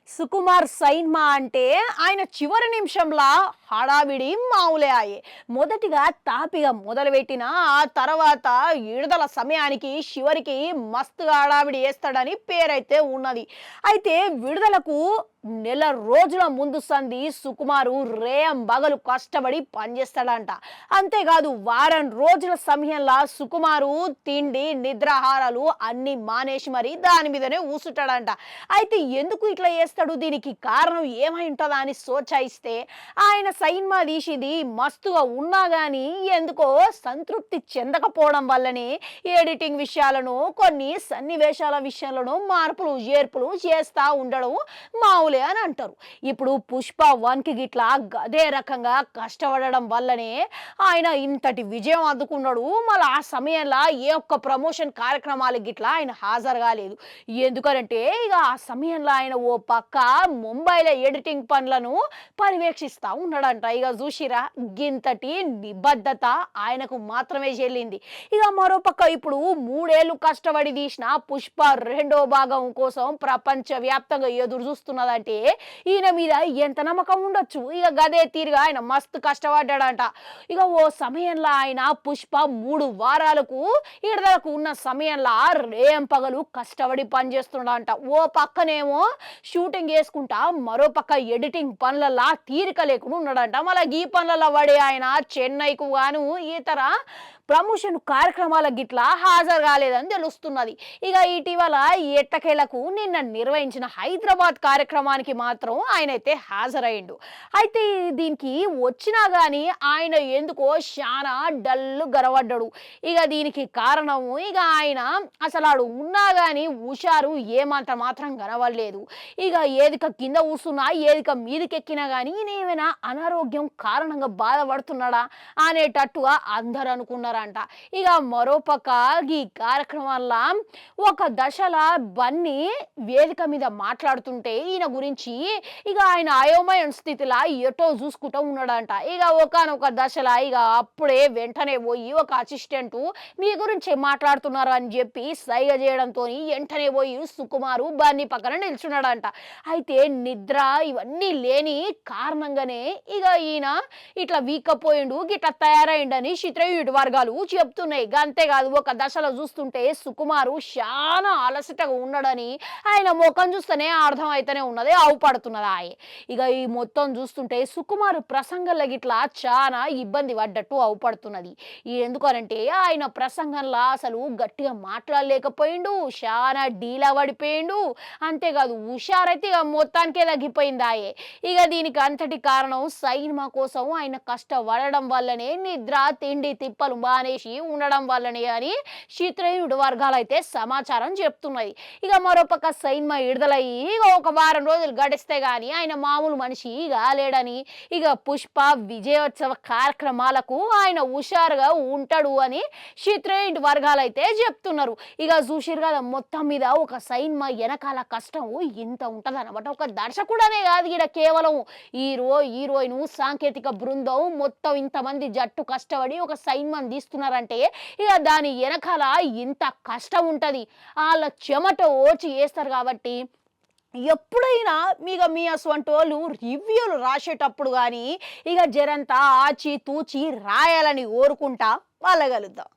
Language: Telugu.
సుకుమార్ సైన్మా అంటే ఆయన చివరి నిమిషంలా హడావిడి మామూలే అయ్యే. మొదటిగా తాపిగా మొదలుపెట్టిన ఆ తర్వాత విడుదల సమయానికి చివరికి మస్తుగా హడావిడి చేస్తాడని పేరైతే ఉన్నది. అయితే విడుదలకు నెల రోజుల ముందు సంది సుకుమారు రేయంబగలు కష్టపడి పనిచేస్తాడంట. అంతేకాదు వారం రోజుల సమయంలో సుకుమారు తిండి నిద్రాహారాలు అన్ని మానేసి మరి దాని మీదనే ఊసుంటాడంట. అయితే ఎందుకు ఇట్లా చేస్తాడు, దీనికి కారణం ఏమై ఉంటుందా అని సోచాయిస్తే ఆయన సైన్మా తీసింది మస్తుగా ఉన్నా కానీ ఎందుకో సంతృప్తి చెందకపోవడం వల్లనే ఎడిటింగ్ విషయాలను కొన్ని సన్నివేశాల విషయంలోనూ మార్పులు చేర్పులు చేస్తూ ఉండడం మామూలే అని అంటారు. ఇప్పుడు పుష్ప 1కి గిట్లా అదే రకంగా కష్టపడడం వల్లనే ఆయన ఇంతటి విజయం అందుకున్నాడు. మళ్ళీ ఆ సమయంలో ఏ ఒక్క ప్రమోషన్ కార్యక్రమాలకు గిట్లా ఆయన హాజరు కాలేదు. ఎందుకనంటే ఇక ఆ సమయంలో ఆయన ఓ పక్క ముంబైలో ఎడిటింగ్ పనులను పర్యవేక్షిస్తూ ఉన్నాడంట. ఇక చూసిరా గింతటి నిబద్ధత ఆయనకు మాత్రమే చెల్లింది. ఇక మరోపక్క ఇప్పుడు 3 ఏళ్ళు కష్టపడి తీసిన పుష్ప 2వ భాగం కోసం ప్రపంచవ్యాప్తంగా ఎదురు చూస్తున్నదంటే ఈయన మీద ఎంత నమ్మకం ఉండొచ్చు. ఇక గదే తీరుగా ఆయన మస్తు కష్టపడ్డాడంట. ఇక ఓ సమయంలో ఆయన పుష్ప 3 వారాలకు విడుదలకు ఉన్న సమయంలో రేంపగలు కష్టపడి పనిచేస్తున్నాడంట. ఓ పక్కనేమో షూటింగ్ చేసుకుంటా మరో పక్క ఎడిటింగ్ పనులలో తీరిక లేకుండా ఉన్నాడంట. మళ్ళీ ఈ పనులలో పడి ఆయన చెన్నైకు గాను ఇతర ప్రమోషన్ కార్యక్రమాల గిట్లా హాజరు కాలేదని తెలుస్తున్నది. ఇక ఇటీవల ఎట్టకేలకు నిన్న నిర్వహించిన హైదరాబాద్ కార్యక్రమానికి మాత్రం ఆయన అయితే హాజరైండు. అయితే దీనికి వచ్చినా కానీ ఆయన ఎందుకో చాలా డల్లు గరవడ్డాడు. ఇక దీనికి కారణము ఇక ఆయన అసలు ఆడు ఉన్నా కానీ హుషారు మాత్రం కనవలేదు. ఇక ఏదిక కింద కూర్చున్నా ఏదిక మీదకెక్కినా కానీ ఈయన ఏమైనా అనారోగ్యం కారణంగా బాధపడుతున్నాడా అనేటట్టుగా అందరు అనుకున్నారు. ఇక మరోపక్క ఈ కార్యక్రమంలో ఒక దశల బన్నీ వేదిక మీద మాట్లాడుతుంటే ఈయన గురించి ఇక ఆయన అయోమయ స్థితిలో ఎటో చూసుకుంటూ ఉన్నాడంట. ఇక ఒకనొక దశల ఇక అప్పుడే వెంటనే పోయి ఒక అసిస్టెంట్ మీ గురించి మాట్లాడుతున్నారు అని చెప్పి సైగ చేయడంతో వెంటనే పోయి సుకుమారు బన్నీ పక్కన నిల్చున్నాడంట. అయితే నిద్ర ఇవన్నీ లేని కారణంగానే ఇక ఈయన ఇట్లా వీక్కపోయిండు గిట్లా తయారైండని చిత్రయూనిట్ వర్గాలు చెప్తున్నాయి. అంతేకాదు ఒక దశలో చూస్తుంటే సుకుమారు చాలా అలసటగా ఉన్నాడని ఆయన ముఖం చూస్తేనే అర్థం అయితేనే ఉన్నది అవుపడుతున్నది ఆయే. ఇక ఈ మొత్తం చూస్తుంటే సుకుమారు ప్రసంగంలో గిట్లా చాలా ఇబ్బంది పడ్డట్టు అవుపడుతున్నది. ఎందుకనంటే ఆయన ప్రసంగంలో అసలు గట్టిగా మాట్లాడలేకపోయిండు, చాలా డీలా పడిపోయిండు. అంతేకాదు హుషారైతే ఇక మొత్తానికే తగ్గిపోయింది ఆయే. ఇక దీనికి అంతటి కారణం సైన్మా కోసం ఆయన కష్టపడడం వల్లనే నిద్ర తిండి తిప్పలు మానేసి ఉండడం వల్లనే అని చిత్రయూనిట్ వర్గాలు అయితే సమాచారం చెప్తున్నాయి. ఇక మరోపక్క సైన్మా విడుదలయ్యి ఇక ఒక వారం రోజులు గడిస్తే గానీ ఆయన మామూలు మనిషి కాలేడని ఇక పుష్ప విజయోత్సవ కార్యక్రమాలకు ఆయన హుషారుగా ఉంటాడు అని చిత్రయూనిట్ వర్గాలు అయితే చెప్తున్నారు. ఇక చూసిరు కదా మొత్తం మీద ఒక సైన్మా వెనకాల కష్టం ఇంత ఉంటది అనమాట. ఒక దర్శకుడనే కాదు ఇక్కడ కేవలం హీరోయిన్ సాంకేతిక బృందం మొత్తం ఇంతమంది జట్టు కష్టపడి ఒక సైన్మాని తీస్తున్నారంటే ఇక దాని వెనకాల ఇంత కష్టం ఉంటుంది. వాళ్ళ చెమట ఓచి వేస్తారు కాబట్టి ఎప్పుడైనా మీ అటువంటి వాళ్ళు రివ్యూలు రాసేటప్పుడు కానీ ఇక జరంతా ఆచి తూచి రాయాలని కోరుకుంటా వాళ్ళగలుగుతాం.